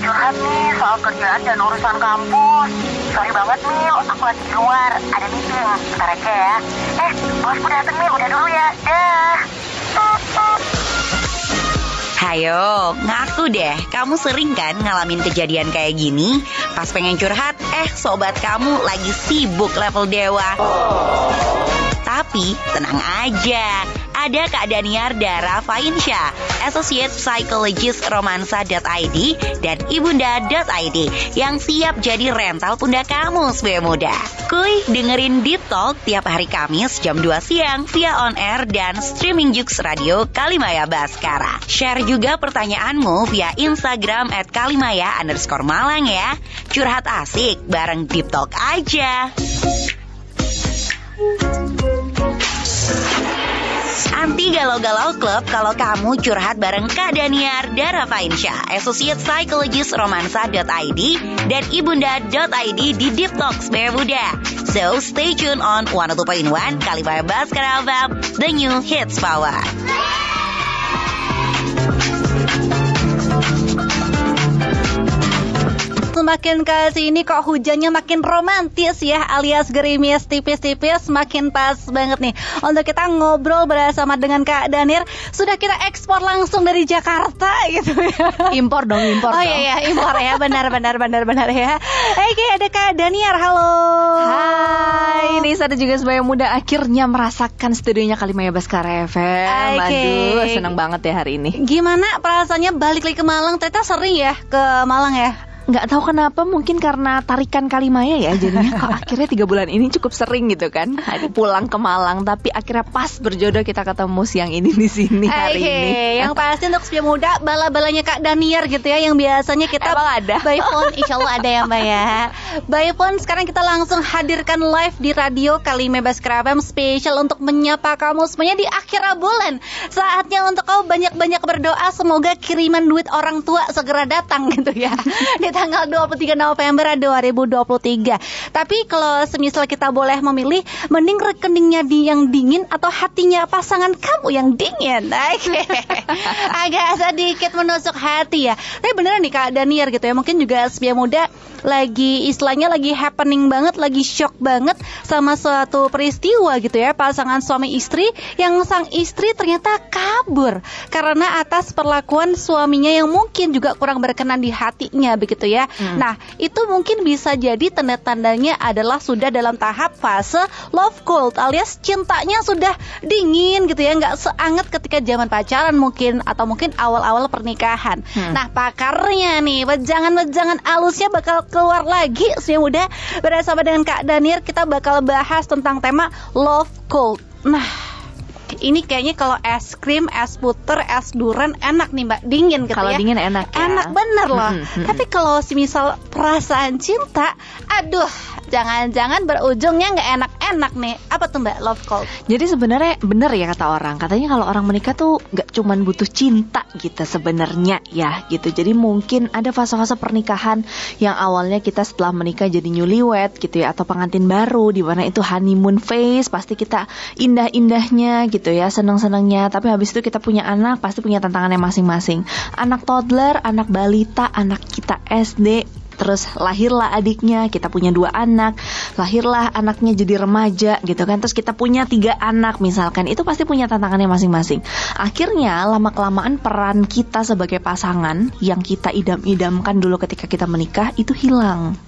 curhat nih soal kerjaan dan urusan kampus. Sorry banget Mil, aku lagi di luar, ada meeting. Bentar aja ya. Bosku dateng Mil, udah dulu ya. Dah. Hayo, ngaku deh, kamu sering kan ngalamin kejadian kayak gini? Pas pengen curhat, sobat kamu lagi sibuk level dewa. Tapi tenang aja, ada Kak Daniar Dara Fainsya, Associate Psychologist Romansa.id dan Ibunda.id yang siap jadi rental pundak kamu sebagai muda. Kuy, dengerin Deep Talk tiap hari Kamis jam 2 siang via on air dan streaming Jux Radio Kalimaya Baskara. Share juga pertanyaanmu via Instagram @kalimaya_Malang ya. Curhat asik bareng Deep Talk aja. Anti galau-galau klub kalau kamu curhat bareng Kak Daniar Dara Fainsya, Associate Psychologist Romansa.id dan Ibunda.id di Deep Talks Bear Buddha. So stay tuned on 102.1 Kalimaya Baskara FM, the new hits power. Semakin kesini kok hujannya makin romantis ya, alias gerimis tipis-tipis, makin pas banget nih untuk kita ngobrol bersama dengan Kak Daniar. Sudah kita ekspor langsung dari Jakarta gitu ya. Impor dong. Oh iya impor ya, benar ya. Oke, ada Kak Daniar, halo. Hai, Nisa dan juga semuanya muda akhirnya merasakan studionya Kalimaya Baskara FM. Aduh, seneng banget ya hari ini. Gimana perasaannya balik lagi ke Malang? Ternyata sering ya ke Malang ya? Nggak tahu kenapa, mungkin karena tarikan Kalimaya ya, jadinya kok akhirnya 3 bulan ini cukup sering gitu kan pulang ke Malang. Tapi akhirnya pas berjodoh kita ketemu siang ini di sini hari ini. Yang pasti untuk Setia Muda bala-balanya Kak Daniar gitu ya, yang biasanya kita ada by phone, insya Allah ada ya Mbak ya. By phone sekarang kita langsung hadirkan live di radio Kalimaya Baskara FM spesial untuk menyapa kamu semuanya di akhir bulan. Saatnya untuk kau banyak-banyak berdoa semoga kiriman duit orang tua segera datang gitu ya. Di tanggal 23 November 2023. Tapi kalau semisal kita boleh memilih, mending rekeningnya yang dingin atau hatinya pasangan kamu yang dingin. Agak sedikit menusuk hati ya. Tapi beneran nih Kak Daniar gitu ya, mungkin juga Setia Muda lagi istilahnya lagi happening banget, lagi shock banget sama suatu peristiwa gitu ya, pasangan suami istri yang sang istri ternyata kabur karena atas perlakuan suaminya yang mungkin juga kurang berkenan di hatinya begitu ya. Nah, itu mungkin bisa jadi tanda-tandanya adalah sudah dalam tahap fase love cold, alias cintanya sudah dingin gitu ya, nggak seanget ketika zaman pacaran mungkin, atau mungkin awal-awal pernikahan. Nah, pakarnya nih, wejangan-wejangan alusnya bakal keluar lagi Setia Muda. Bersama dengan Kak Daniar kita bakal bahas tentang tema love cold. Nah, ini kayaknya kalau es krim, es puter, es durian enak nih Mbak, dingin gitu kalau ya. Kalau dingin enak ya. Enak bener loh. Tapi kalau semisal perasaan cinta, aduh, jangan-jangan berujungnya nggak enak-enak nih. Apa tuh Mbak love cold? Jadi sebenarnya bener ya kata orang. Katanya kalau orang menikah tuh nggak cuman butuh cinta gitu sebenarnya ya gitu. Jadi mungkin ada fase-fase pernikahan yang awalnya kita setelah menikah jadi newlywed gitu ya, atau pengantin baru, di mana itu honeymoon phase, pasti kita indah-indahnya gitu ya, seneng-senengnya. Tapi habis itu kita punya anak, pasti punya tantangannya masing-masing. Anak toddler, anak balita, anak kita SD, terus lahirlah adiknya, kita punya 2 anak, lahirlah anaknya jadi remaja gitu kan, terus kita punya 3 anak misalkan, itu pasti punya tantangannya masing-masing. Akhirnya lama-kelamaan peran kita sebagai pasangan yang kita idam-idamkan dulu ketika kita menikah itu hilang,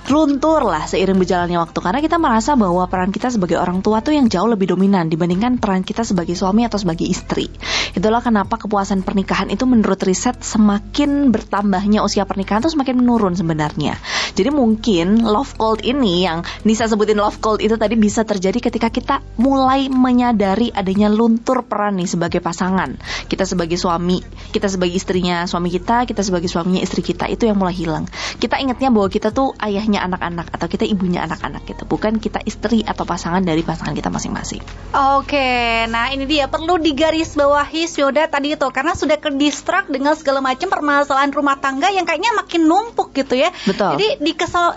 luntur lah seiring berjalannya waktu, karena kita merasa bahwa peran kita sebagai orang tua tuh yang jauh lebih dominan dibandingkan peran kita sebagai suami atau sebagai istri. Itulah kenapa kepuasan pernikahan itu menurut riset semakin bertambahnya usia pernikahan tuh semakin menurun sebenarnya. Jadi mungkin love cold ini yang Nisa sebutin love cold itu tadi bisa terjadi ketika kita mulai menyadari adanya luntur peran nih sebagai pasangan. Kita sebagai suami, kita sebagai istrinya suami kita sebagai suaminya istri kita, itu yang mulai hilang. Kita ingatnya bahwa kita tuh ayahnya anak-anak atau kita ibunya anak-anak gitu, bukan kita istri atau pasangan dari pasangan kita masing-masing. Oke, nah ini dia perlu digarisbawahi sudah tadi itu, karena sudah ke distract dengan segala macam permasalahan rumah tangga yang kayaknya makin numpuk gitu ya. Betul. Jadi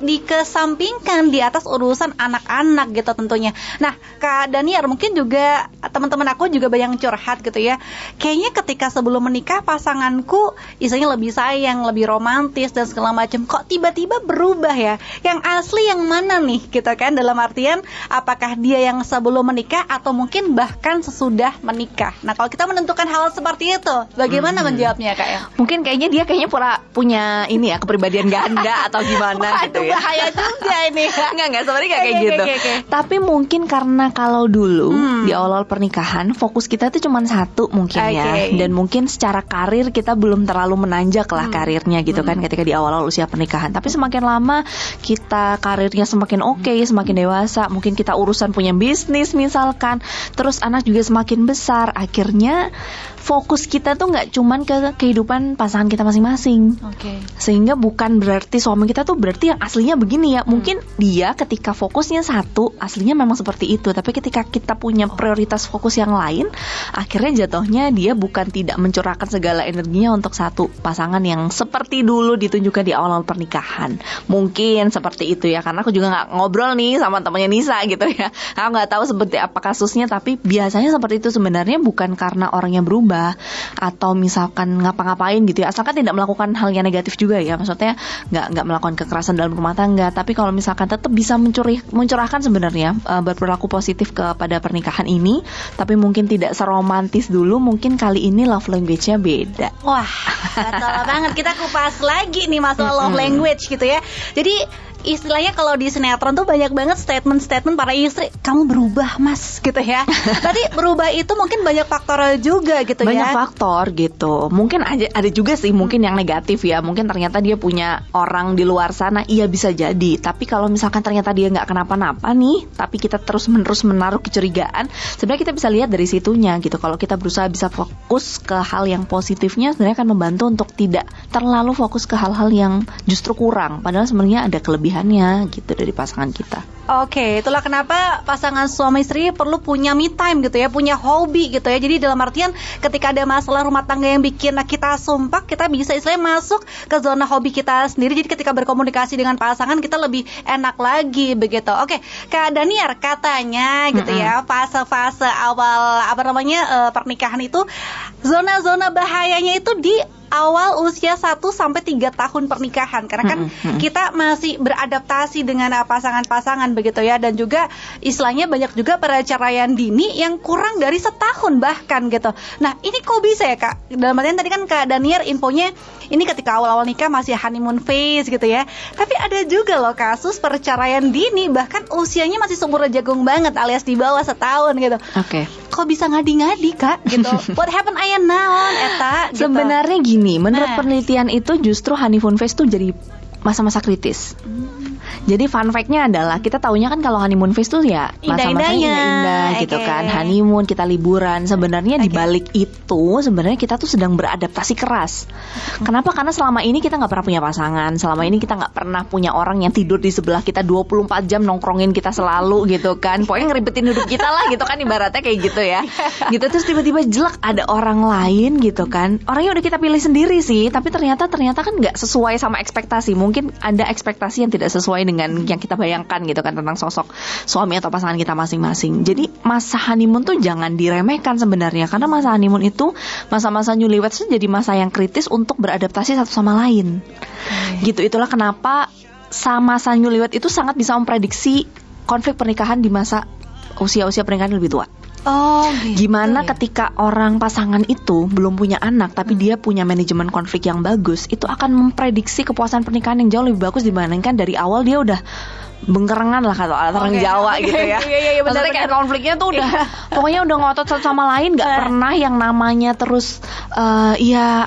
dikesampingkan di atas urusan anak-anak gitu tentunya. Nah, Kak Daniar, mungkin juga teman-teman aku juga banyak curhat gitu ya. Kayaknya ketika sebelum menikah pasanganku istilahnya lebih sayang, lebih romantis dan segala macam. Kok tiba-tiba berubah ya? Yang asli yang mana nih gitu kan? Dalam artian apakah dia yang sebelum menikah atau mungkin bahkan sesudah menikah. Nah, kalau kita menentukan hal seperti itu, bagaimana menjawabnya, Kak ya? Mungkin kayaknya dia punya ini ya, kepribadian ganda atau gimana gitu ya. Bahaya juga ini. Enggak, sebenarnya enggak kayak gitu. Tapi mungkin karena kalau dulu di awal pernikahan fokus kita tuh cuma satu mungkin ya. Dan mungkin secara karir kita belum terlalu menanjak lah karirnya gitu kan ketika di awal usia pernikahan. Tapi semakin lama kita karirnya semakin oke, semakin dewasa, mungkin kita urusan punya bisnis misalkan, terus anak juga semakin besar, akhirnya fokus kita tuh nggak cuman ke kehidupan pasangan kita masing-masing. Sehingga bukan berarti suami kita tuh berarti yang aslinya begini ya. Mungkin dia ketika fokusnya satu aslinya memang seperti itu, tapi ketika kita punya prioritas fokus yang lain, akhirnya jatuhnya dia bukan tidak mencurahkan segala energinya untuk satu pasangan yang seperti dulu ditunjukkan di awal pernikahan. Mungkin seperti itu ya, karena aku juga nggak ngobrol nih sama temannya Nisa gitu ya. Aku nggak tahu seperti apa kasusnya, tapi biasanya seperti itu sebenarnya bukan karena orangnya berubah atau misalkan ngapa-ngapain gitu ya, asalkan tidak melakukan hal yang negatif juga ya, maksudnya nggak melakukan kekerasan dalam rumah tangga, tapi kalau misalkan tetap bisa mencurahkan sebenarnya berperilaku positif kepada pernikahan ini, tapi mungkin tidak seromantis dulu, mungkin kali ini love language-nya beda. Wah, betul banget, kita kupas lagi nih masalah love language gitu ya. Jadi istilahnya kalau di sinetron tuh banyak banget statement-statement para istri, kamu berubah mas gitu ya. Tadi berubah itu mungkin banyak faktor juga gitu banyak ya. Banyak faktor gitu. Mungkin ada juga sih mungkin yang negatif ya. Mungkin ternyata dia punya orang di luar sana, iya bisa jadi. Tapi kalau misalkan ternyata dia nggak kenapa-napa nih, tapi kita terus-menerus menaruh kecurigaan, sebenarnya kita bisa lihat dari situnya gitu. Kalau kita berusaha bisa fokus ke hal yang positifnya, sebenarnya akan membantu untuk tidak terlalu fokus ke hal-hal yang justru kurang. Padahal sebenarnya ada kelebihannya gitu dari pasangan kita. Oke, itulah kenapa pasangan suami istri perlu punya me time gitu ya, punya hobi gitu ya. Jadi dalam artian ketika ada masalah rumah tangga yang bikin kita sumpah, kita bisa istilahnya masuk ke zona hobi kita sendiri. Jadi ketika berkomunikasi dengan pasangan kita lebih enak lagi begitu. Oke, Kak Daniar, katanya gitu ya, fase-fase awal pernikahan itu zona-zona bahayanya itu di awal usia 1-3 tahun pernikahan. Karena kan kita masih beradaptasi dengan pasangan-pasangan begitu ya. Dan juga istilahnya banyak juga perceraian dini yang kurang dari setahun bahkan gitu. Nah ini kok bisa ya Kak? Dalam artian tadi kan Kak Daniar infonya ini ketika awal-awal nikah masih honeymoon phase gitu ya. Tapi ada juga loh kasus perceraian dini bahkan usianya masih seumur jagung banget alias di bawah setahun gitu. Oke. Kok bisa ngadi-ngadi Kak gitu? What happened aya naon eta gitu. Sebenarnya gini, menurut penelitian itu justru honeymoon phase tuh jadi masa-masa kritis. Jadi fun fact-nya adalah kita taunya kan kalau honeymoon phase tuh ya masa-masanya indah gitu kan, honeymoon, kita liburan. Sebenarnya di balik itu sebenarnya kita tuh sedang beradaptasi keras. Kenapa? Karena selama ini kita nggak pernah punya pasangan, selama ini kita nggak pernah punya orang yang tidur di sebelah kita 24 jam nongkrongin kita selalu gitu kan. Pokoknya ngeribetin hidup kita lah gitu kan, ibaratnya kayak gitu ya. Gitu terus tiba-tiba jelek ada orang lain gitu kan. Orangnya udah kita pilih sendiri sih, tapi ternyata kan nggak sesuai sama ekspektasi. Mungkin ada ekspektasi yang tidak sesuai dengan yang kita bayangkan gitu kan tentang sosok suami atau pasangan kita masing-masing. Jadi masa honeymoon tuh jangan diremehkan sebenarnya, karena masa honeymoon itu masa-masa newlyweds itu jadi masa yang kritis untuk beradaptasi satu sama lain. Gitu, itulah kenapa masa newlyweds itu sangat bisa memprediksi konflik pernikahan di masa usia-usia pernikahan lebih tua. Gitu. Gimana ketika orang pasangan itu belum punya anak tapi dia punya manajemen konflik yang bagus, itu akan memprediksi kepuasan pernikahan yang jauh lebih bagus dibandingkan dari awal dia udah bengkerengan lah kalau orang Jawa gitu ya. Iya, maksudnya kayak konfliknya tuh udah pokoknya udah ngotot satu sama lain, nggak pernah yang namanya terus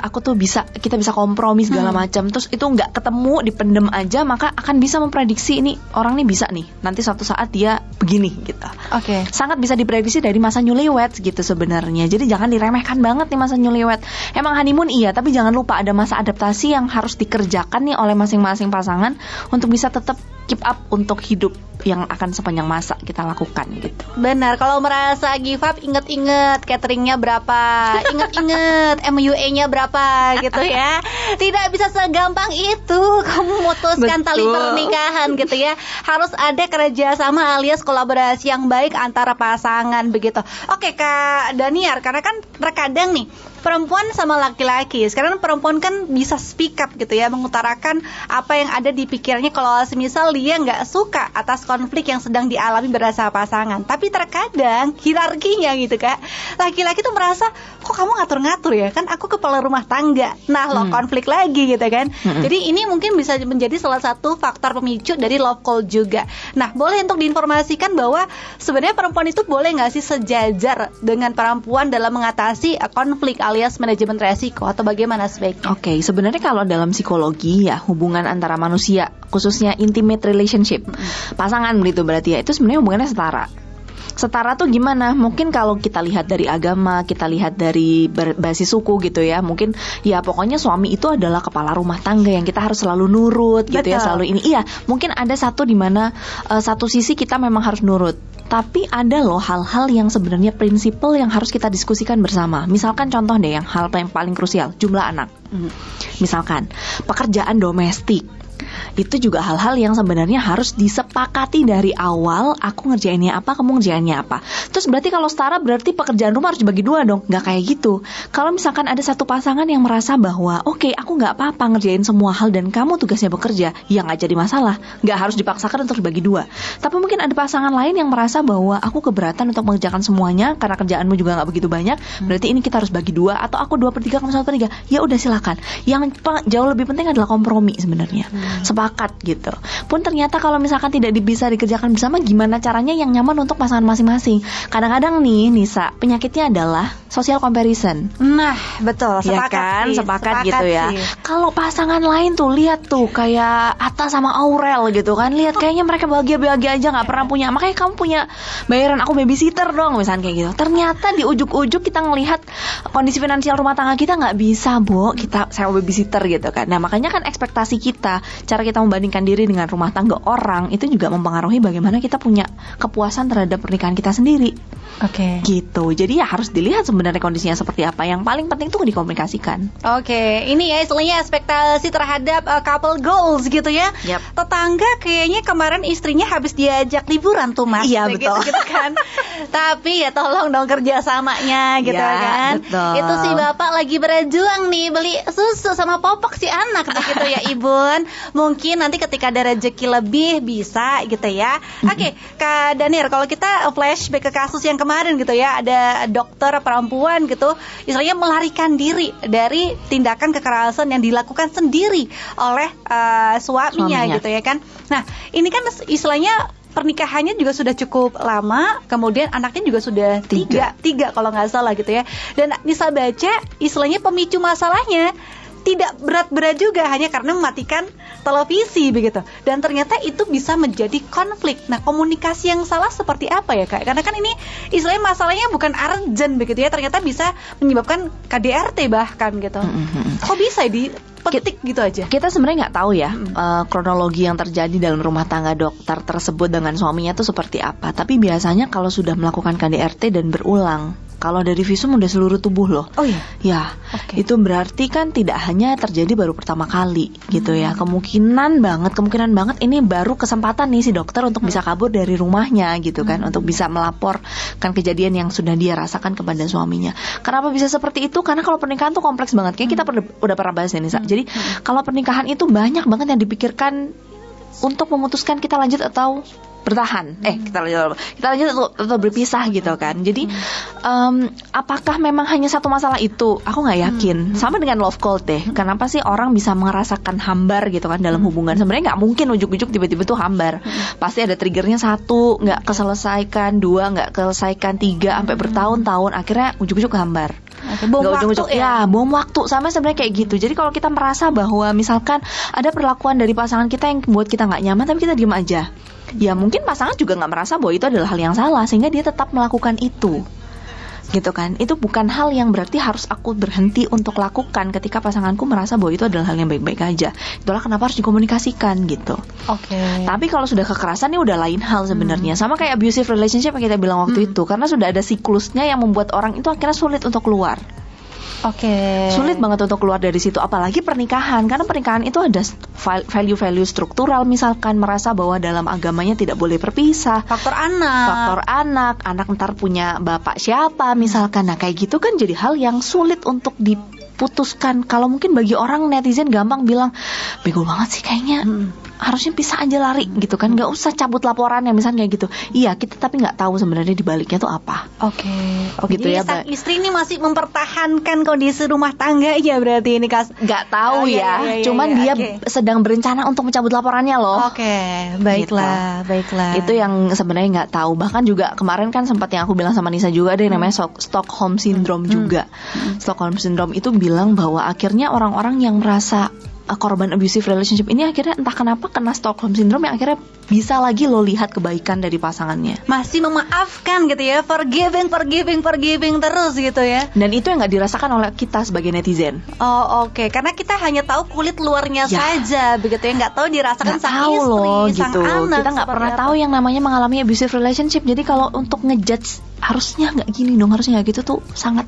aku tuh kita bisa kompromi segala macam, terus itu nggak ketemu, dipendem aja, maka akan bisa memprediksi ini orang nih bisa nih nanti suatu saat dia begini gitu. Sangat bisa diprediksi dari masa newlyweds gitu sebenarnya. Jadi jangan diremehkan banget nih masa newlyweds. Emang honeymoon iya, tapi jangan lupa ada masa adaptasi yang harus dikerjakan nih oleh masing-masing pasangan untuk bisa tetap keep up untuk hidup yang akan sepanjang masa kita lakukan gitu. Benar, kalau merasa give up, inget-inget cateringnya berapa, inget-inget MUA-nya berapa gitu ya. Tidak bisa segampang itu kamu memutuskan tali pernikahan gitu ya. Harus ada kerjasama alias kolaborasi yang baik antara pasangan begitu. Oke Kak Daniar, karena kan terkadang nih perempuan sama laki-laki, sekarang perempuan kan bisa speak up gitu ya, mengutarakan apa yang ada di pikirannya kalau semisal dia nggak suka atas konflik yang sedang dialami bersama pasangan. Tapi terkadang hierarkinya gitu Kak, laki-laki tuh merasa kok kamu ngatur-ngatur ya, kan aku kepala rumah tangga. Nah lo konflik lagi gitu kan. Jadi ini mungkin bisa menjadi salah satu faktor pemicu dari love call juga. Nah boleh untuk diinformasikan bahwa sebenarnya perempuan itu boleh nggak sih sejajar dengan perempuan dalam mengatasi konflik alias manajemen resiko, atau bagaimana sebaiknya? Oke, sebenarnya kalau dalam psikologi ya, hubungan antara manusia, khususnya intimate relationship, pasangan gitu berarti ya, itu sebenarnya hubungannya setara. Setara tuh gimana? Mungkin kalau kita lihat dari agama, kita lihat dari basis suku gitu ya, mungkin ya pokoknya suami itu adalah kepala rumah tangga yang kita harus selalu nurut gitu. Betul. Ya, selalu ini. Iya, mungkin ada satu di mana satu sisi kita memang harus nurut. Tapi ada loh hal-hal yang sebenarnya prinsipal yang harus kita diskusikan bersama. Misalkan contoh deh yang hal yang paling krusial, jumlah anak. Misalkan pekerjaan domestik. Itu juga hal-hal yang sebenarnya harus disepakati dari awal. Aku ngerjainnya apa, kamu ngerjainnya apa. Terus berarti kalau setara berarti pekerjaan rumah harus dibagi dua dong. Nggak kayak gitu. Kalau misalkan ada satu pasangan yang merasa bahwa oke, aku nggak apa-apa ngerjain semua hal dan kamu tugasnya bekerja, ya nggak jadi masalah. Nggak harus dipaksakan untuk dibagi dua. Tapi mungkin ada pasangan lain yang merasa bahwa aku keberatan untuk mengerjakan semuanya karena kerjaanmu juga nggak begitu banyak. Berarti ini kita harus bagi dua, atau aku 2/3, kamu 1/3. Ya udah silakan. Yang jauh lebih penting adalah kompromi sebenarnya. Sepakat gitu. Pun ternyata kalau misalkan tidak bisa dikerjakan bersama, gimana caranya yang nyaman untuk pasangan masing-masing. Kadang-kadang nih Nisa, penyakitnya adalah social comparison. Nah betul, sepakat ya kan? sih, sepakat gitu ya. Kalau pasangan lain tuh lihat tuh kayak Atta sama Aurel gitu kan, lihat kayaknya mereka bahagia-bahagia aja, nggak pernah punya, makanya kamu punya bayaran aku babysitter dong misalnya kayak gitu. Ternyata di ujuk-ujuk kita ngelihat kondisi finansial rumah tangga kita nggak bisa, Bo, kita sewa babysitter gitu kan. Nah makanya kan ekspektasi kita, cara kita membandingkan diri dengan rumah tangga orang itu juga mempengaruhi bagaimana kita punya kepuasan terhadap pernikahan kita sendiri. Oke. Gitu. Jadi ya harus dilihat sebenarnya kondisinya seperti apa. Yang paling penting tuh dikomunikasikan. Oke. Ini ya istilahnya ekspektasi terhadap couple goals gitu ya. Yep. Tetangga kayaknya kemarin istrinya habis diajak liburan tuh Mas. Iya betul. Gitu kan. Tapi ya tolong dong kerjasamanya gitu ya, kan. Betul. Itu si bapak lagi berjuang nih beli susu sama popok si anak begitu ya Ibun. Mungkin nanti ketika ada rezeki lebih bisa gitu ya. Oke, Kak Daniar, kalau kita flashback ke kasus yang kemarin gitu ya, ada dokter perempuan gitu, istilahnya melarikan diri dari tindakan kekerasan yang dilakukan sendiri oleh suaminya gitu ya kan. Nah, ini kan istilahnya pernikahannya juga sudah cukup lama, kemudian anaknya juga sudah tiga kalau nggak salah gitu ya. Dan Nisa baca istilahnya pemicu masalahnya tidak berat-berat juga, hanya karena mematikan televisi begitu. Dan ternyata itu bisa menjadi konflik. Nah, komunikasi yang salah seperti apa ya Kak? Karena kan ini istilahnya masalahnya bukan urgent begitu ya, ternyata bisa menyebabkan KDRT bahkan gitu. Kok bisa dipetik gitu aja? Kita sebenarnya nggak tahu ya kronologi yang terjadi dalam rumah tangga dokter tersebut dengan suaminya itu seperti apa. Tapi biasanya kalau sudah melakukan KDRT dan berulang, kalau dari visum udah seluruh tubuh loh. Oh iya? Ya, itu berarti kan tidak hanya terjadi baru pertama kali gitu ya. Kemungkinan banget ini baru kesempatan nih si dokter untuk bisa kabur dari rumahnya gitu kan, untuk bisa melaporkan kejadian yang sudah dia rasakan kepada suaminya. Kenapa bisa seperti itu? Karena kalau pernikahan tuh kompleks banget. Kayak kita udah pernah bahas ya Nisa. Jadi kalau pernikahan itu banyak banget yang dipikirkan untuk memutuskan kita lanjut atau bertahan, kita lanjut atau berpisah gitu kan. Jadi apakah memang hanya satu masalah itu? Aku nggak yakin. Sama dengan love call deh. Kenapa sih orang bisa merasakan hambar gitu kan dalam hubungan? Sebenarnya nggak mungkin ujuk-ujuk tiba-tiba tuh hambar. Pasti ada triggernya, 1 nggak keselesaikan, 2 nggak keselesaikan, 3 sampai bertahun-tahun, akhirnya ujuk-ujuk hambar. Bom waktu ya, bom waktu. Sama sebenarnya kayak gitu. Jadi kalau kita merasa bahwa misalkan ada perlakuan dari pasangan kita yang buat kita nggak nyaman, tapi kita diam aja, ya mungkin pasangan juga nggak merasa bahwa itu adalah hal yang salah, sehingga dia tetap melakukan itu gitu kan. Itu bukan hal yang berarti harus aku berhenti untuk lakukan ketika pasanganku merasa bahwa itu adalah hal yang baik-baik aja. Itulah kenapa harus dikomunikasikan gitu. Tapi kalau sudah kekerasan ini udah lain hal sebenarnya. Sama kayak abusive relationship yang kita bilang waktu itu, karena sudah ada siklusnya yang membuat orang itu akhirnya sulit untuk keluar. Sulit banget untuk keluar dari situ, apalagi pernikahan. Karena pernikahan itu ada value-value struktural, misalkan merasa bahwa dalam agamanya tidak boleh berpisah. Faktor anak, anak ntar punya bapak siapa misalkan. Nah kayak gitu kan jadi hal yang sulit untuk diputuskan. Kalau mungkin bagi orang netizen gampang bilang, bego banget sih kayaknya, harusnya pisah aja lari gitu kan, nggak usah cabut laporannya misalnya kayak gitu. Iya kita tapi nggak tahu sebenarnya di baliknya tuh apa. Gitu Gitu ya, sang istri ini masih mempertahankan kondisi rumah tangga ya berarti ini nggak tahu cuman dia sedang berencana untuk mencabut laporannya loh. Baiklah. Itu yang sebenarnya nggak tahu. Bahkan juga kemarin kan sempat yang aku bilang sama Nisa juga ada yang namanya Stockholm Syndrome juga. Stockholm Syndrome itu bilang bahwa akhirnya orang-orang yang merasa korban abusive relationship ini akhirnya entah kenapa kena Stockholm Syndrome yang akhirnya bisa lagi lo lihat kebaikan dari pasangannya. Masih memaafkan gitu ya, forgiving terus gitu ya. Dan itu yang nggak dirasakan oleh kita sebagai netizen. Karena kita hanya tahu kulit luarnya saja, begitu ya, nggak tahu dirasakan sang istri, loh, sang gitu. anak. Kita nggak pernah tahu yang namanya mengalami abusive relationship. Jadi kalau untuk ngejudge harusnya nggak gini dong, harusnya nggak gitu tuh sangat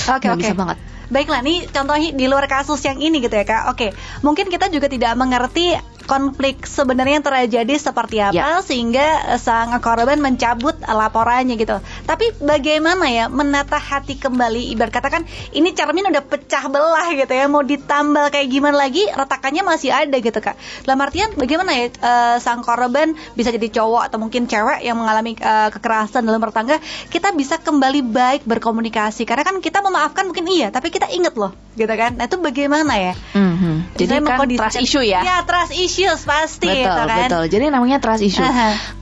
nggak bisa banget. Baiklah, nih contohnya di luar kasus yang ini gitu ya Kak. Mungkin kita juga tidak mengerti konflik sebenarnya yang terjadi seperti apa sehingga sang korban mencabut laporannya gitu. Tapi bagaimana ya menata hati kembali, ibarat kata kan ini cermin udah pecah belah gitu ya, mau ditambal kayak gimana lagi retakannya masih ada gitu Kak. Dalam artian bagaimana ya sang korban bisa jadi cowok atau mungkin cewek yang mengalami kekerasan dalam rumah tangga, kita bisa kembali baik berkomunikasi. Karena kan kita memaafkan mungkin iya, tapi kita inget loh gitu kan. Nah itu bagaimana ya? Jadi kan trust issue ya. Ya trust issues pasti betul, gitu kan. Betul. Jadi namanya trust issue.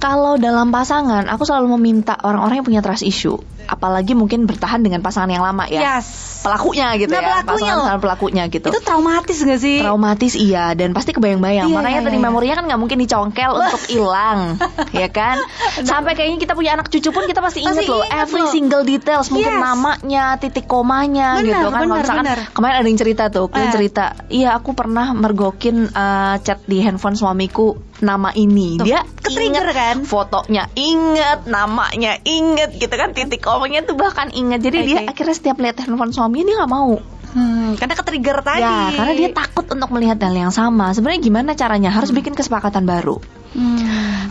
Kalau dalam pasangan, aku selalu meminta orang-orang yang punya trust issue, apalagi mungkin bertahan dengan pasangan yang lama ya. Pelakunya gitu pasangan pelakunya gitu. Itu traumatis gak sih? Traumatis iya, dan pasti kebayang-bayang. Makanya tadi memorinya kan nggak mungkin dicongkel untuk hilang, ya kan? Sampai kayaknya kita punya anak cucu pun kita pasti inget loh every single details, mungkin namanya, titik komanya gitu kan. Kalau misalkan kemarin ada yang cerita tuh, iya aku pernah mergokin chat di handphone suamiku nama ini. Dia ketrigger kan? Fotonya inget, namanya inget gitu kan, titik komanya tuh bahkan inget. Jadi dia akhirnya setiap lihat handphone suami dia nggak mau. Karena ketrigger tadi. Ya, karena dia takut untuk melihat hal yang sama. Sebenarnya gimana caranya? Harus bikin kesepakatan baru.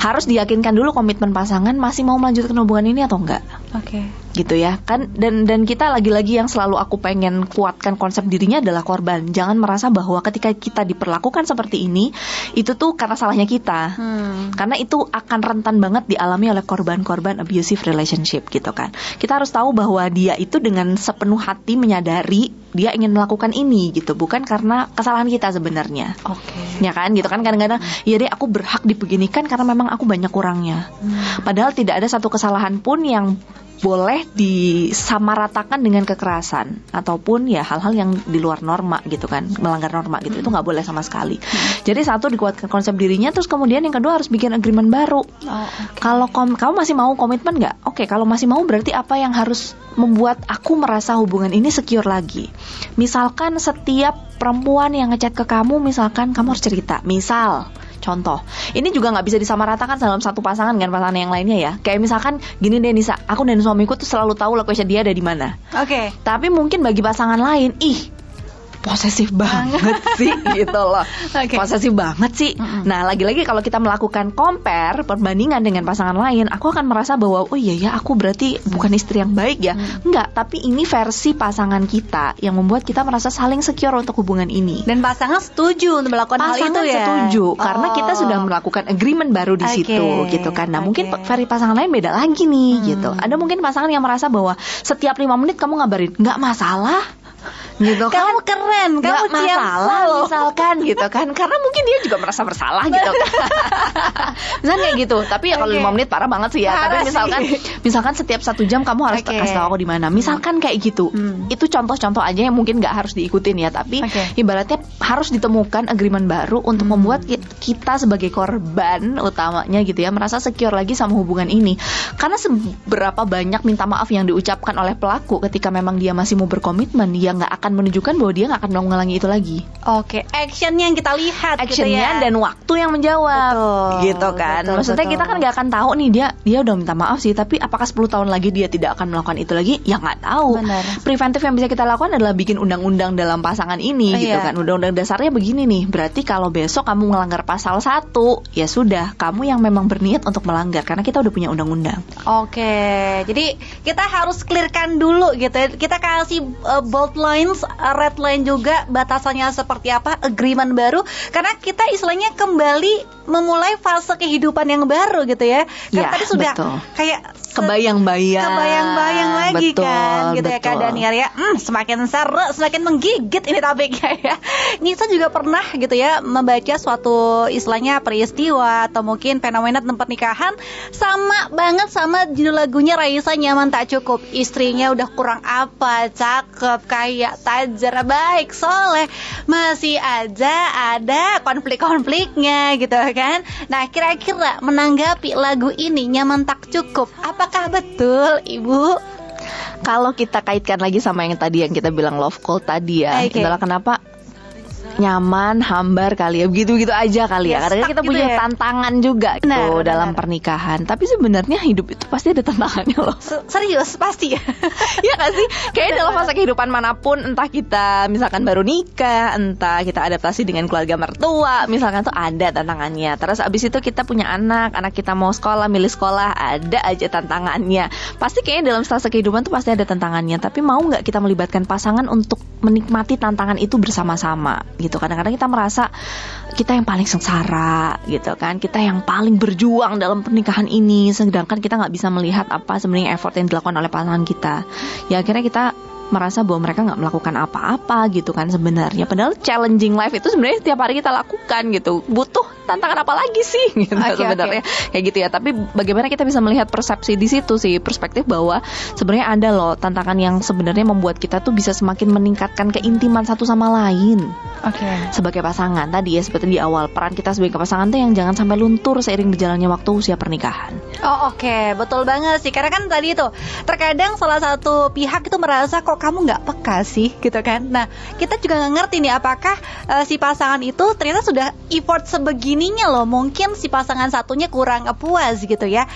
Harus diyakinkan dulu komitmen pasangan masih mau melanjutkan hubungan ini atau enggak. Gitu ya kan. Dan kita lagi-lagi yang selalu aku pengen kuatkan konsep dirinya adalah korban. Jangan merasa bahwa ketika kita diperlakukan seperti ini itu tuh karena salahnya kita. Karena itu akan rentan banget dialami oleh korban-korban abusive relationship gitu kan. Kita harus tahu bahwa dia itu dengan sepenuh hati menyadari dia ingin melakukan ini gitu, bukan karena kesalahan kita sebenarnya. Ya kan gitu kan, kadang-kadang ya deh aku berhak dibeginikan karena memang aku banyak kurangnya. Padahal tidak ada satu kesalahan pun yang boleh disamaratakan dengan kekerasan ataupun ya hal-hal yang di luar norma gitu kan, melanggar norma gitu. Itu nggak boleh sama sekali. Jadi satu, dikuatkan konsep dirinya, terus kemudian yang kedua harus bikin agreement baru. Kalau kamu masih mau komitmen nggak? Kalau masih mau berarti apa yang harus membuat aku merasa hubungan ini secure lagi? Misalkan setiap perempuan yang ngechat ke kamu, misalkan kamu harus cerita. Misal contoh, ini juga nggak bisa disamaratakan dalam satu pasangan dengan pasangan yang lainnya ya. Kayak misalkan gini deh Nisa, aku dan suamiku tuh selalu tahu location dia ada di mana. Tapi mungkin bagi pasangan lain, posesif banget sih gitu loh. Posesif banget sih. Nah lagi-lagi kalau kita melakukan compare, perbandingan dengan pasangan lain, aku akan merasa bahwa oh iya ya aku berarti bukan istri yang baik ya. Enggak, tapi ini versi pasangan kita yang membuat kita merasa saling secure untuk hubungan ini. Dan pasangan setuju untuk melakukan hal itu ya. Pasangan setuju karena kita sudah melakukan agreement baru di situ gitu kan. Nah mungkin versi pasangan lain beda lagi nih gitu. Ada mungkin pasangan yang merasa bahwa setiap 5 menit kamu ngabarin, nggak masalah. gitu kan. Kamu keren, kamu Nggak masalah loh. misalkan gitu kan, karena mungkin dia juga merasa bersalah gitu kan. Misalnya kayak gitu. Tapi ya kalau 5 menit parah banget sih ya. Parah Tapi misalkan setiap 1 jam kamu harus kasih tahu aku di mana. Misalkan kayak gitu. Itu contoh-contoh aja yang mungkin nggak harus diikutin ya, tapi ibaratnya harus ditemukan agreement baru untuk membuat kita sebagai korban utamanya gitu ya merasa secure lagi sama hubungan ini. Karena seberapa banyak minta maaf yang diucapkan oleh pelaku ketika memang dia masih mau berkomitmen, dia nggak akan menunjukkan bahwa dia nggak akan mengulangi itu lagi. Oke, actionnya yang kita lihat gitu Actionnya ya. dan waktu yang menjawab. Betul, Gitu kan. betul, Maksudnya betul. kita kan nggak akan tahu nih dia udah minta maaf sih, tapi apakah 10 tahun lagi dia tidak akan melakukan itu lagi? Ya nggak tahu. Benar. Preventif yang bisa kita lakukan adalah bikin undang-undang dalam pasangan ini gitu kan. Undang-undang dasarnya begini nih. Berarti kalau besok kamu melanggar pasal 1, ya sudah, kamu yang memang berniat untuk melanggar karena kita udah punya undang-undang. Oke, jadi kita harus clearkan dulu gitu ya. Kita kasih bold lines, red line juga, batasannya seperti apa, agreement baru. Karena kita istilahnya kembali memulai fase kehidupan yang baru gitu ya. Karena Ya, tadi sudah betul. kayak Kebayang-bayang lagi betul, kan gitu ya Kak betul. Daniel ya. Semakin seru, semakin menggigit ini topiknya ya. Nisa juga pernah gitu ya membaca suatu istilahnya peristiwa atau mungkin fenomena tentang pernikahan sama banget sama judul lagunya Raisa, Nyaman Tak Cukup. Istrinya udah kurang apa, cakep, kaya, tajir, baik, soleh, masih aja ada konflik-konfliknya gitu kan. Nah, kira-kira menanggapi lagu ini Nyaman Tak Cukup, apakah betul Ibu? Kalau kita kaitkan lagi sama yang tadi yang kita bilang love cult tadi ya, itulah kenapa nyaman, hambar kali ya, begitu-gitu aja kali ya. Karena kita gitu punya ya. tantangan juga gitu Benar, dalam benar. pernikahan. Tapi sebenarnya hidup itu pasti ada tantangannya loh. Serius pasti ya. Iya gak sih? Kayaknya dalam fase kehidupan manapun, entah kita misalkan baru nikah, entah kita adaptasi dengan keluarga mertua, misalkan tuh ada tantangannya. Terus abis itu kita punya anak kita mau sekolah, milih sekolah, ada aja tantangannya. Pasti kayaknya dalam fase kehidupan tuh pasti ada tantangannya. Tapi mau gak kita melibatkan pasangan untuk menikmati tantangan itu bersama-sama gitu. Kadang-kadang kita merasa kita yang paling sengsara gitu kan, kita yang paling berjuang dalam pernikahan ini, sedangkan kita nggak bisa melihat apa sebenarnya effort yang dilakukan oleh pasangan kita. Ya akhirnya kita merasa bahwa mereka nggak melakukan apa-apa gitu kan sebenarnya. Padahal challenging life itu sebenarnya setiap hari kita lakukan gitu. Butuh tantangan apa lagi sih gitu sebenarnya. Kayak gitu ya. Tapi bagaimana kita bisa melihat persepsi di situ sih, perspektif bahwa sebenarnya ada loh tantangan yang sebenarnya membuat kita tuh bisa semakin meningkatkan keintiman satu sama lain. Sebagai pasangan tadi ya, seperti di awal, peran kita sebagai pasangan tuh yang jangan sampai luntur seiring berjalannya waktu usia pernikahan. Betul banget sih. Karena kan tadi itu terkadang salah satu pihak itu merasa kok kamu nggak peka sih gitu kan. Nah, kita juga nggak ngerti nih apakah si pasangan itu ternyata sudah effort sebegininya loh. Mungkin si pasangan satunya kurang puas gitu ya.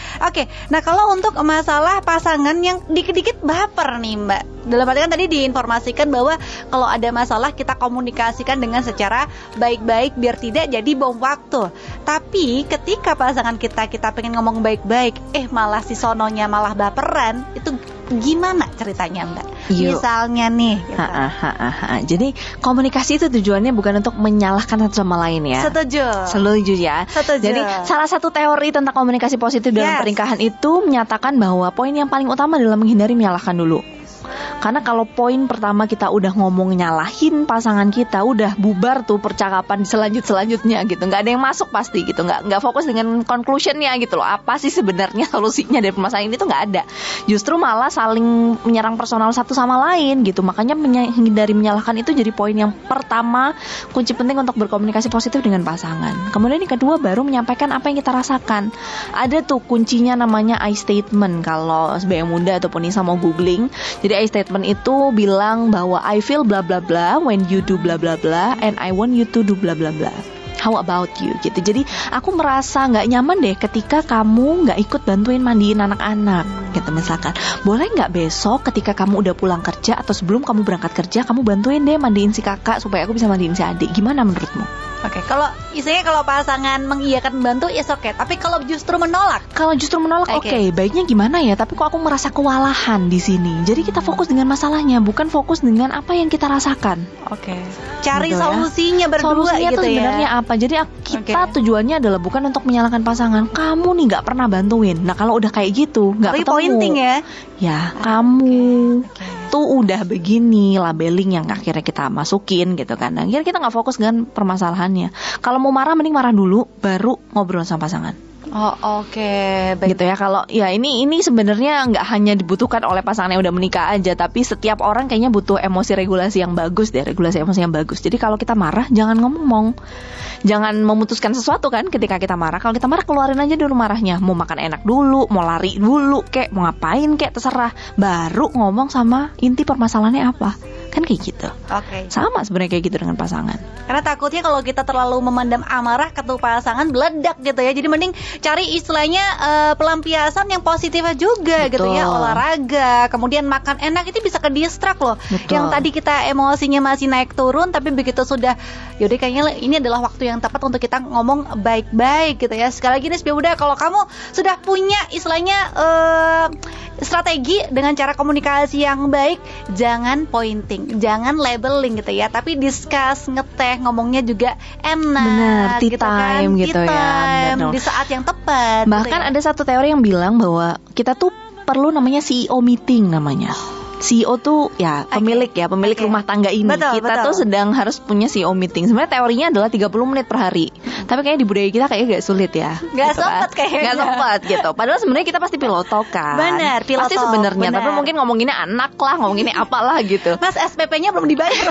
Nah kalau untuk masalah pasangan yang dikit-dikit baper nih Mbak, dalam arti kan tadi diinformasikan bahwa kalau ada masalah kita komunikasikan dengan secara baik-baik biar tidak jadi bom waktu. Tapi ketika pasangan kita pengen ngomong baik-baik, malah si sononya malah baperan, itu gimana ceritanya Mbak? Misalnya nih gitu. Jadi komunikasi itu tujuannya bukan untuk menyalahkan satu sama lain ya. Setuju ya. Jadi salah satu teori tentang komunikasi positif dalam pernikahan itu menyatakan bahwa poin yang paling utama adalah menghindari menyalahkan dulu. Karena kalau poin pertama kita udah ngomong nyalahin pasangan kita, udah bubar tuh percakapan selanjutnya gitu. Nggak ada yang masuk pasti gitu. Nggak fokus dengan conclusionnya gitu loh. Apa sih sebenarnya solusinya dari permasalahan ini tuh nggak ada. Justru malah saling menyerang personal satu sama lain gitu. Makanya menghindari menyalahkan itu jadi poin yang pertama, kunci penting untuk berkomunikasi positif dengan pasangan. Kemudian yang kedua baru menyampaikan apa yang kita rasakan. Ada tuh kuncinya namanya I statement. Kalau sebagai muda ataupun Nisa mau googling, jadi I statement itu bilang bahwa I feel bla bla bla when you do bla bla bla and I want you to do bla bla bla. How about you gitu. Jadi aku merasa nggak nyaman deh ketika kamu nggak ikut bantuin mandiin anak-anak gitu misalkan. Boleh nggak besok ketika kamu udah pulang kerja atau sebelum kamu berangkat kerja, kamu bantuin deh mandiin si kakak supaya aku bisa mandiin si adik. Gimana menurutmu? Kalau istilahnya kalau pasangan mengiyakan membantu ya oke. Tapi kalau justru menolak? Kalau justru menolak Baiknya gimana ya? Tapi kok aku merasa kewalahan di sini. Jadi kita fokus dengan masalahnya, bukan fokus dengan apa yang kita rasakan. Cari gitu solusinya ya. berdua Solusinya gitu tuh ya. sebenarnya apa? Jadi kita tujuannya adalah bukan untuk menyalahkan pasangan. Kamu nih nggak pernah bantuin. Nah kalau udah kayak gitu nggak ketemu. Pointing ya. Ya kamu tuh udah begini, labeling yang akhirnya kita masukin gitu kan. Akhirnya kita nggak fokus dengan permasalahannya. Kalau mau marah mending marah dulu, baru ngobrol sama pasangan. Oh, oke. Baik. Gitu ya. Kalau ya ini sebenarnya nggak hanya dibutuhkan oleh pasangan yang udah menikah aja, tapi setiap orang kayaknya butuh emosi regulasi yang bagus deh, regulasi emosi yang bagus. Jadi kalau kita marah jangan ngomong, jangan memutuskan sesuatu kan ketika kita marah. Kalau kita marah keluarin aja dulu marahnya. Mau makan enak dulu, mau lari dulu, kek mau ngapain kek terserah. Baru ngomong sama inti permasalahannya apa. Kan kayak gitu. Oke. Sama sebenarnya kayak gitu dengan pasangan. Karena takutnya kalau kita terlalu memendam amarah ke pasangan meledak gitu ya. Jadi mending cari istilahnya pelampiasan yang positif juga. Betul. Gitu ya. Olahraga, kemudian makan enak itu bisa ke distract loh. Betul. Yang tadi kita emosinya masih naik turun, tapi begitu sudah yaudah kayaknya ini adalah waktu yang tepat untuk kita ngomong baik-baik gitu ya. Sekali lagi nih Bunda, kalau kamu sudah punya istilahnya strategi dengan cara komunikasi yang baik, jangan pointing, jangan labeling gitu ya, tapi discuss, ngeteh, ngomongnya juga enak. Bener, tea gitu kan, time gitu tea ya. time, Bener. di saat yang tepat. Bahkan gitu ya. ada satu teori yang bilang bahwa kita tuh perlu namanya CEO meeting namanya. CEO tuh ya pemilik Oke. rumah tangga ini. Betul, Kita betul. tuh sedang harus punya CEO meeting. Sebenarnya teorinya adalah 30 menit per hari. Tapi kayaknya di budaya kita kayaknya gak sulit ya. Nggak gitu sempet kayaknya. Gak sempet gitu. Padahal sebenarnya kita pasti piloto kan. Bener, piloto, pasti sebenarnya. bener. Tapi mungkin ngomonginnya anak lah, ngomonginnya apalah gitu. Mas SPP-nya belum dibayar.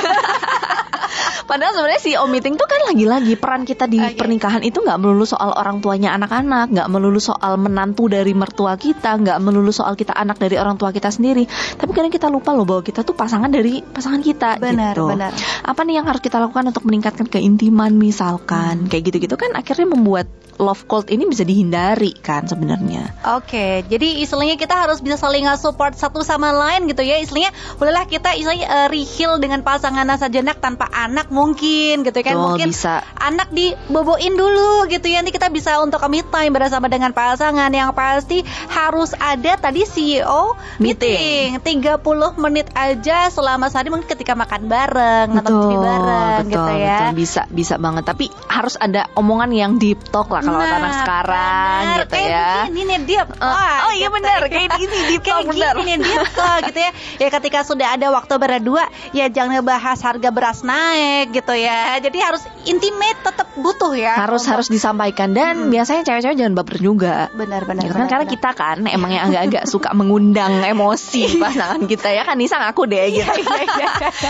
Padahal sebenarnya CEO meeting tuh kan lagi-lagi peran kita di Oke. pernikahan itu nggak melulu soal orang tuanya anak-anak, nggak melulu soal menantu dari mertua kita, nggak melulu soal kita anak dari orang tua kita sendiri. Tapi kadang kita lupa loh bahwa kita tuh pasangan dari pasangan kita. Benar, gitu. benar. Apa nih yang harus kita lakukan untuk meningkatkan keintiman misalkan kayak gitu-gitu kan akhirnya membuat love cold ini bisa dihindari kan sebenarnya. Oke, jadi istilahnya kita harus bisa saling support satu sama lain gitu ya. Istilahnya bolehlah kita istilahnya reheal dengan pasangan sejenak tanpa anak mungkin gitu kan. Betul, Mungkin bisa. anak diboboin dulu gitu ya. Nanti kita bisa untuk me time bersama dengan pasangan. Yang pasti harus ada tadi CEO meeting 30 menit aja selama sehari, mungkin ketika makan bareng, nonton TV bareng gitu ya. Betul, bisa banget. Tapi harus ada omongan yang deep talk lah kalau kata anak sekarang benar. gitu Kayak ya. begini nih deep talk. Oh iya gitu benar, ya. kayak gini deep talk Kayak benar. gini nih deep talk gitu ya. Ya ketika sudah ada waktu berdua, ya jangan ngebahas harga beras naik gitu ya. Jadi harus intimate, tetap butuh ya. Harus disampaikan dan biasanya cewek-cewek jangan baper juga. Benar. Gitu kan, karena kita kan emang yang agak-agak suka mengundang emosi pasangan kita ya kan. Nisa ngaku deh gitu.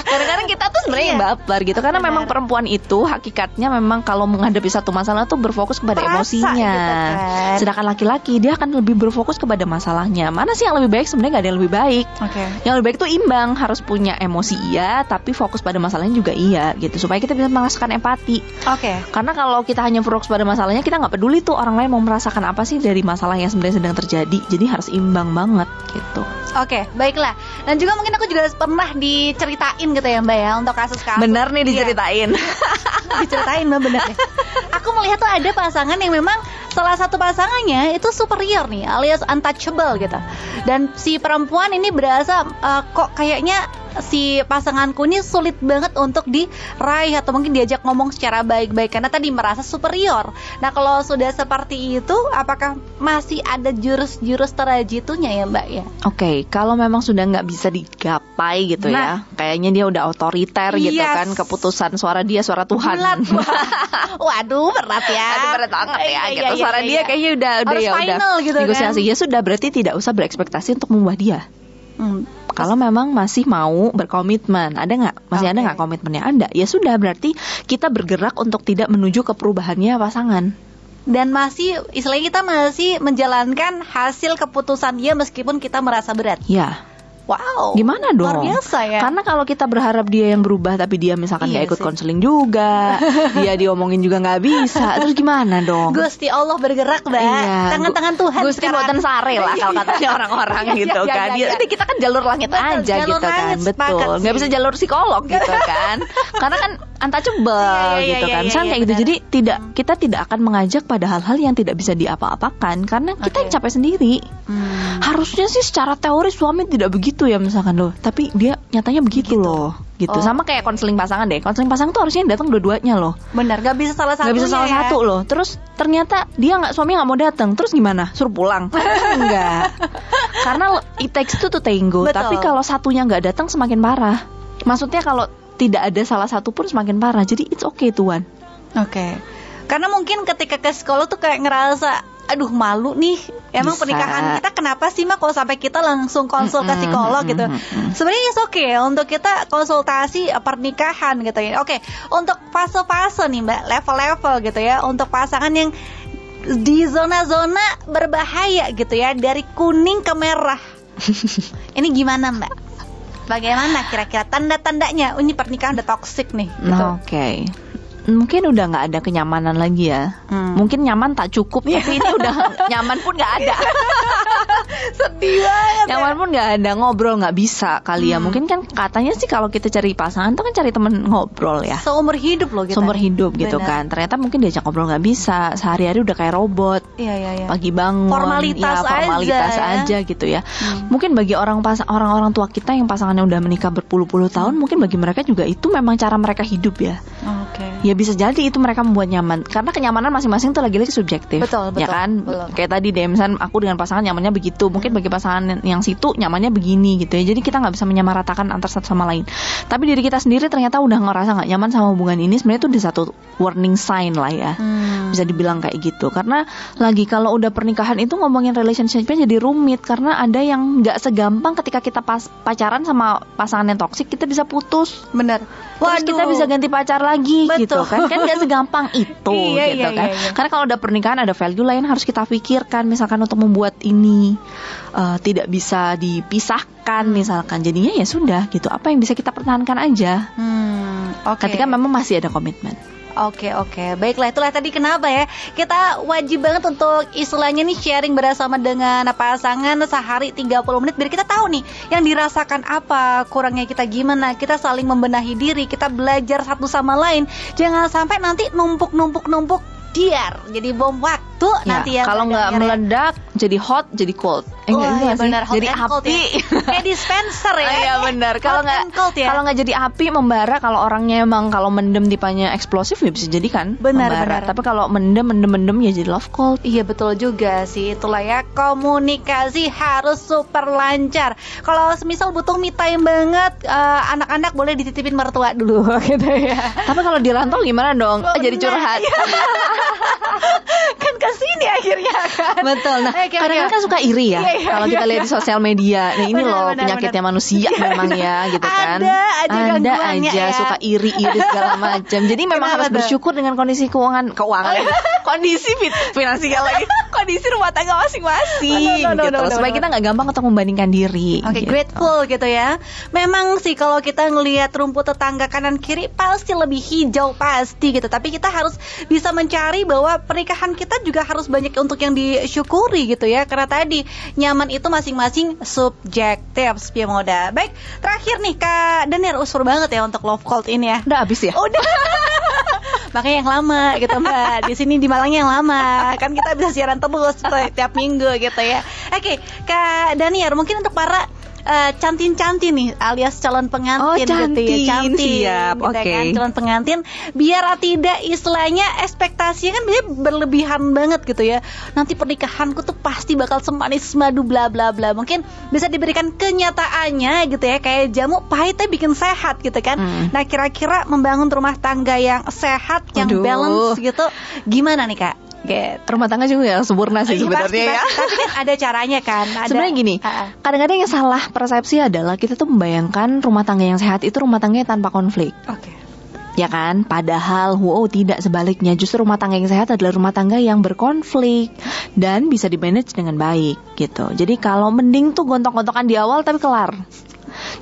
Kadang-kadang kita tuh sebenarnya yang baper gitu karena Benar. memang perempuan itu hakikatnya memang kalau menghadapi satu masalah tuh berfokus kepada Perasa emosinya. gitu kan. Sedangkan laki-laki dia akan lebih berfokus kepada masalahnya. Mana sih yang lebih baik? Sebenarnya nggak ada yang lebih baik. Oke. Yang lebih baik tuh imbang, harus punya emosi iya, tapi fokus pada masalahnya juga iya gitu supaya kita bisa merasakan empati. Oke. Karena kalau kita hanya fokus pada masalahnya, kita nggak peduli tuh orang lain mau merasakan apa sih dari masalah yang sebenarnya sedang terjadi. Jadi harus imbang banget gitu. Oke, baiklah. Dan juga mungkin aku juga pernah diceritain gitu ya Mbak ya, untuk kasus-kasus. Benar nih Iya. diceritain. Diceritain Mbak, bener deh. Aku melihat tuh ada pasangan yang memang salah satu pasangannya itu superior nih, alias untouchable gitu. Dan si perempuan ini berasa kok kayaknya si pasanganku ini sulit banget untuk diraih atau mungkin diajak ngomong secara baik-baik karena tadi merasa superior. Nah kalau sudah seperti itu, apakah masih ada jurus-jurus terajitunya ya Mbak ya? Oke, kalau memang sudah nggak bisa digapai gitu ya, kayaknya dia udah otoriter gitu Yes. kan, keputusan suara dia suara Tuhan. Bulat. Waduh berat ya. Aduh berat banget ya gitu. Iya, Suara iya, dia iya. kayaknya udah Harus ya final udah gitu negosiasi. kan. Ya sudah, berarti tidak usah berekspektasi untuk mengubah dia. Kalau memang masih mau berkomitmen, ada nggak? Masih ada Oke. nggak komitmennya? Ada. Ya sudah, berarti kita bergerak untuk tidak menuju ke perubahannya pasangan. Dan masih istilahnya kita masih menjalankan hasil keputusan dia meskipun kita merasa berat. Ya. Wow. Gimana dong? Luar biasa ya. Karena kalau kita berharap dia yang berubah tapi dia misalkan Iya nggak ikut sih. konseling juga, dia diomongin juga nggak bisa, terus gimana dong? Gusti Allah bergerak, Mbak. Iya, Tangan-tangan Tuhan Gusti sekarang. boten sare lah kalau katanya orang-orang Iya, gitu iya, kan. iya, iya. Jadi kita kan jalur langit Betul, aja jalur gitu kan. langit, sepakat Betul. Nggak sih. bisa jalur psikolog gitu kan. Karena kan untouchable Iya, iya, gitu iya, kan. iya, Misalnya iya, kayak gitu. benar. Jadi kita tidak akan mengajak pada hal-hal yang tidak bisa diapa-apakan karena kita yang capek sendiri. Harusnya sih secara teori suami tidak begitu ya misalkan loh, tapi dia nyatanya begitu loh. gitu. Sama kayak konseling pasangan deh. Konseling pasangan tuh harusnya datang dua-duanya loh. Benar, gak bisa salah satunya. Gak bisa salah satu loh. Terus ternyata suaminya nggak mau datang. Terus gimana? Suruh pulang? Enggak. Karena it takes two to tango. Betul. Tapi kalau satunya nggak datang semakin parah. Maksudnya kalau tidak ada salah satu pun semakin parah. Jadi it's okay Tuan. Oke. Karena mungkin ketika ke psikolog tuh kayak ngerasa, aduh malu nih. Emang Bisa. pernikahan kita kenapa sih Mak kalau sampai kita langsung konsul ke psikolog gitu. Sebenarnya it's okay untuk kita konsultasi pernikahan gitu ya. Oke, untuk fase-fase nih Mbak, level-level gitu ya, untuk pasangan yang di zona-zona berbahaya gitu ya, dari kuning ke merah. Ini gimana Mbak? Bagaimana kira-kira tanda-tandanya? Ini pernikahan udah toxic nih gitu. Oke. Mungkin udah nggak ada kenyamanan lagi ya. Mungkin nyaman tak cukup, tapi ini udah nyaman pun nggak ada. Sedih banget. Nyaman pun nggak ada, ngobrol nggak bisa kali ya. Mungkin kan katanya sih kalau kita cari pasangan tuh kan cari temen ngobrol ya. Seumur hidup loh kita. Seumur hidup gitu Benar. kan. Ternyata mungkin diajak ngobrol nggak bisa. Sehari-hari udah kayak robot. Iya. Pagi bangun, Formalitas aja gitu ya. Mungkin bagi orang-orang tua kita yang pasangannya udah menikah berpuluh-puluh tahun, mungkin bagi mereka juga itu memang cara mereka hidup ya. Oke. Ya bisa jadi itu mereka membuat nyaman. Karena kenyamanan masing-masing tuh lagi-lagi subjektif. Betul. Ya kan? Betul. Kayak tadi deh, misalnya aku dengan pasangan nyamannya begitu. Mungkin bagi pasangan yang situ nyamannya begini gitu ya. Jadi kita nggak bisa menyamaratakan antar satu sama lain. Tapi diri kita sendiri ternyata udah ngerasa nggak nyaman sama hubungan ini. Sebenarnya itu di satu warning sign lah ya. Bisa dibilang kayak gitu. Karena lagi kalau udah pernikahan itu ngomongin relationship-nya jadi rumit. Karena ada yang nggak segampang ketika kita pacaran sama pasangan yang toksik kita bisa putus. Bener. Terus kita bisa ganti pacar lagi. Betul. Gitu kan nggak segampang itu gitu kan. Iya. Karena kalau udah pernikahan ada value lain harus kita pikirkan, misalkan untuk membuat ini tidak bisa dipisahkan misalkan, jadinya ya sudah gitu, apa yang bisa kita pertahankan aja ketika memang masih ada komitmen. Oke. Baiklah, itulah tadi kenapa ya kita wajib banget untuk istilahnya nih sharing bersama dengan pasangan sehari 30 menit biar kita tahu nih yang dirasakan apa, kurangnya kita gimana, kita saling membenahi diri, kita belajar satu sama lain. Jangan sampai nanti numpuk diar jadi bom waktu nanti ya. Kalau nggak meledak jadi hot jadi cold. Benar, hot jadi and cold api ya. Kayak dispenser ya. Iya benar. Kalau nggak jadi api membara, kalau orangnya emang kalau mendem tipenya eksplosif ya bisa jadi kan benar. Tapi kalau mendem ya jadi love cold. Iya betul juga sih. Itulah ya, komunikasi harus super lancar. Kalau semisal butuh me time banget, anak-anak boleh dititipin mertua dulu gitu ya. Tapi kalau di rantau gimana dong? Jadi curhat. Kan kesini akhirnya kan. Betul. Nah, kadang-kadang kan suka iri ya. Kalau kita lihat di sosial media, nah ini loh penyakitnya manusia memang ya gitu kan. Ada aja suka iri segala macam. Jadi memang harus bersyukur dengan kondisi keuangan kondisi finansial lagi, kondisi rumah tangga masing-masing gitu. Supaya kita nggak gampang untuk membandingkan diri. Oke, grateful gitu ya. Memang sih kalau kita ngelihat rumput tetangga kanan kiri pasti lebih hijau pasti gitu. Tapi kita harus bisa mencari bahwa pernikahan kita juga harus banyak untuk yang disyukuri gitu ya. Karena tadi nyaman itu masing-masing subjektif Spiomoda. Baik, terakhir nih Kak Daniar, usur banget ya untuk Love Cult ini ya. Udah habis ya? Udah. Makanya yang lama gitu Mbak. Di sini di Malangnya yang lama. Kan kita bisa siaran terus tiap minggu gitu ya. Oke, Kak Daniar, mungkin untuk para cantin-cantin nih alias calon pengantin gitu ya. Cantin siap, gitu kan, calon pengantin, biar tidak istilahnya ekspektasinya kan biasanya berlebihan banget gitu ya. Nanti pernikahanku tuh pasti bakal semanis madu bla bla bla. Mungkin bisa diberikan kenyataannya gitu ya, kayak jamu pahit tapi bikin sehat gitu kan. Nah, kira-kira membangun rumah tangga yang sehat, yang balance gitu gimana nih Kak? Rumah tangga juga yang sempurna sih sebenarnya ya. Tapi kan ada caranya kan. Sebenarnya gini, kadang-kadang yang salah persepsi adalah kita tuh membayangkan rumah tangga yang sehat itu rumah tangganya tanpa konflik. Oke. Ya kan? Padahal tidak, sebaliknya. Justru rumah tangga yang sehat adalah rumah tangga yang berkonflik dan bisa di-manage dengan baik gitu. Jadi kalau mending tuh gontok-gontokan di awal tapi kelar,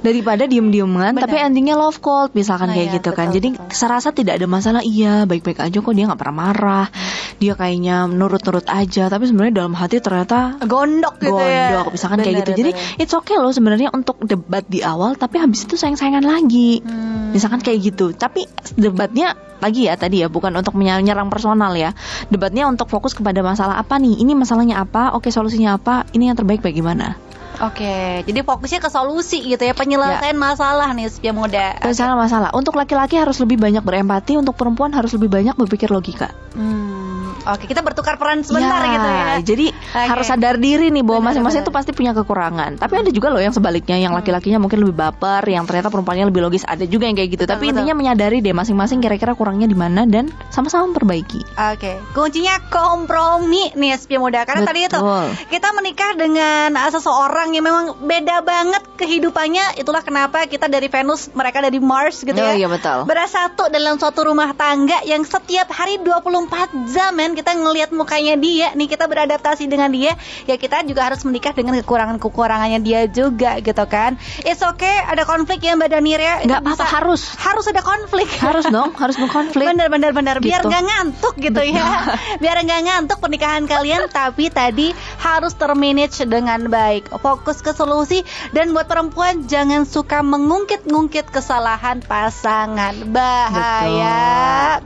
daripada diem-dieman tapi endingnya love cold misalkan kayak gitu kan. Jadi serasa tidak ada masalah, iya baik-baik aja kok, dia nggak pernah marah, dia kayaknya nurut-nurut aja, tapi sebenarnya dalam hati ternyata gondok misalkan kayak gitu. Jadi it's okay loh sebenarnya untuk debat di awal, tapi habis itu sayang-sayangan lagi misalkan kayak gitu. Tapi debatnya lagi ya tadi ya, bukan untuk menyerang personal ya, debatnya untuk fokus kepada masalah apa nih, ini masalahnya apa, oke solusinya apa, ini yang terbaik bagaimana. Oke, jadi fokusnya ke solusi gitu ya, penyelesaian masalah nih Spia Muda. Penyelesaian masalah. Untuk laki-laki harus lebih banyak berempati, untuk perempuan harus lebih banyak berpikir logika. Oke, kita bertukar peran sebentar Ya, gitu ya. Jadi harus sadar diri nih bahwa masing-masing Benar. tuh pasti punya kekurangan. Tapi ada juga loh yang sebaliknya, yang laki-lakinya mungkin lebih baper, yang ternyata perempuannya lebih logis. Ada juga yang kayak gitu. Tapi Betul. intinya menyadari deh masing-masing kira-kira kurangnya di mana dan sama-sama memperbaiki. Oke, kuncinya kompromi nih Spia Muda. Karena tadi itu Betul. kita menikah dengan seseorang yang memang beda banget kehidupannya. Itulah kenapa kita dari Venus, mereka dari Mars gitu ya. Iya betul. Bersatu dalam suatu rumah tangga yang setiap hari 24 jam men, kita ngelihat mukanya dia nih, kita beradaptasi dengan dia. Ya kita juga harus menikah dengan kekurangannya dia juga gitu kan. It's okay ada konflik ya Mbak Danir ya. Nggak apa-apa, harus ada konflik. Harus dong, harus berkonflik. Bener biar Gitu. nggak ngantuk gitu ya. Biar nggak ngantuk pernikahan kalian. Tapi tadi harus termanage dengan baik, fokus ke solusi. Dan buat perempuan jangan suka mengungkit-ngungkit kesalahan pasangan. Bahaya.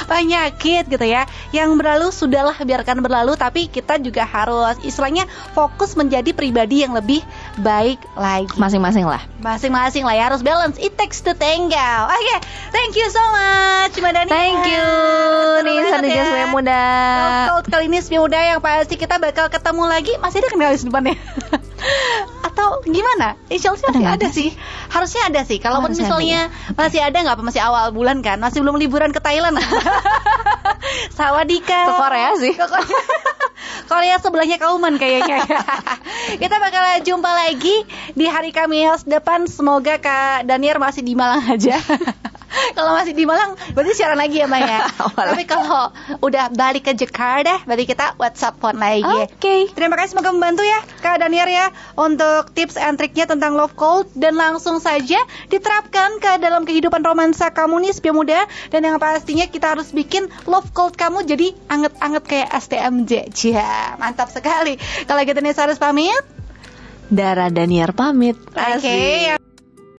Penyakit gitu ya. Yang berlalu sudahlah, biarkan berlalu. Tapi kita juga harus istilahnya fokus menjadi pribadi yang lebih baik lagi. Masing-masing lah. Masing-masing lah ya, harus balance. It takes two tango. Oke, thank you so much Mbak Dani. Thank you nih Sandinya Spia Muda. Talk kali ini Spia Muda yang pasti kita bakal ketemu lagi. Masih ada kenal di depannya? Atau gimana? Insya Allah masih ada sih. Harusnya ada sih. Kalaupun Harusnya misalnya masih ada nggak apa, masih awal bulan kan, masih belum liburan ke Thailand. Sawadika. Ke Korea sih. Ke Korea sebelahnya Kauman kayaknya. Kita bakal jumpa lagi di hari Kamis depan. Semoga Kak Daniel masih di Malang aja. Kalau masih di Malang berarti siaran lagi ya Mbak ya. Tapi kalau udah balik ke Jakarta berarti kita WhatsApp phone lagi. Oke. Terima kasih, semoga membantu ya Kak Daniel ya untuk tips and triknya tentang love code. Dan langsung saja diterapkan ke dalam kehidupan romansa kamu nih Spia Muda. Dan yang pastinya kita harus bikin love code kamu jadi anget-anget kayak STMJ. Cia, mantap sekali. Kalau gitu nih harus pamit. Dara Daniar pamit. Oke.